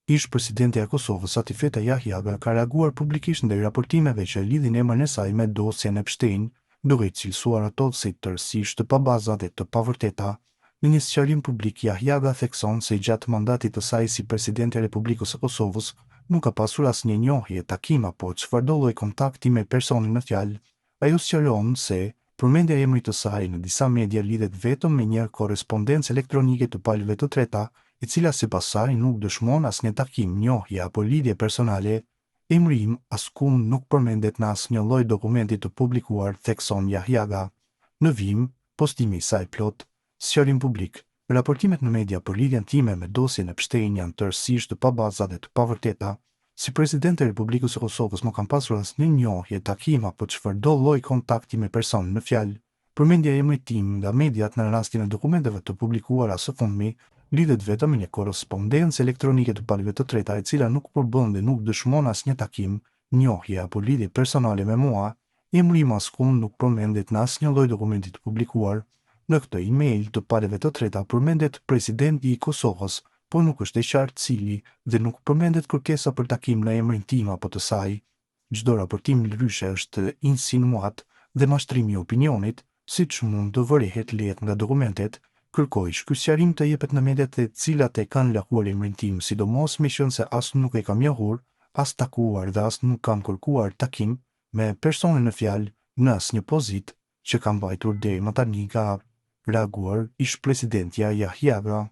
Ish presidenti e Kosovës Atifeta Jahjaga ka reaguar publikisht ndaj raportimeve që lidhin emrin e saj me dosjen Epstein, duke i cilësuar ato si tërësisht të pabazata dhe të pavërteta. Në një sqarim publik, Jahjaga thekson se gjatë mandatit të saj si presidenti e Republikës së Kosovës nuk ka pasur asnjë njohje, takim apo çfarëdo lloj kontakti me personin në fjalë. Ajo sqaron se përmendja e emrit të saj në disa media lidhet vetëm me një korrespondencë elektronike të palëve të treta, e cila sipas saj nuk dëshmon asnjë takim, njohje apo lidhje personale. Emri im askund nuk përmendet në asnjë lloj dokumenti të publikuar, thekson Jahjaga. Në vim, postimi i saj plot, sqarim publik. Raportimet në media për lidhjen time me dosjen Epstein janë tërësisht të pabazata dhe të pavërteta. Si president e Republikës së Kosovës nuk kam pasur asnjë njohje, takim apo çfarëdo lloj kontakti me personin në fjalë. Përmendja e emrit tim nga mediat në rastin e dokumenteve të publikuara së fundmi lidhet vetëm me një korrespondencë elektronike të palëve të treta, e cila nuk përbën dhe nuk dëshmon asnjë takim, njohje apo lidhje personale me mua. Emri im askund nuk përmendet në asnjë lloj dokumenti të publikuar. Në këtë email të palëve të treta përmendet presidenti i Kosovës, po nuk është e qartë cili, dhe nuk përmendet kërkesa për takim në emrin tim apo të saj. Çdo raportim ndryshe është insinuat dhe mashtrimi i opinionit, siç mund të vërehet lehtë nga dokumentet. Kërkoj ky sqarim të jepet në mediat e cilat e kanë lahuar emrin tim, sidomos me qenë se as nuk e kam njohur, as takuar dhe as nuk kam kërkuar takim me personin në fjalë në asnjë pozitë që kam mbajtur deri më tani, ka reaguar ish presidentja Jahjaga.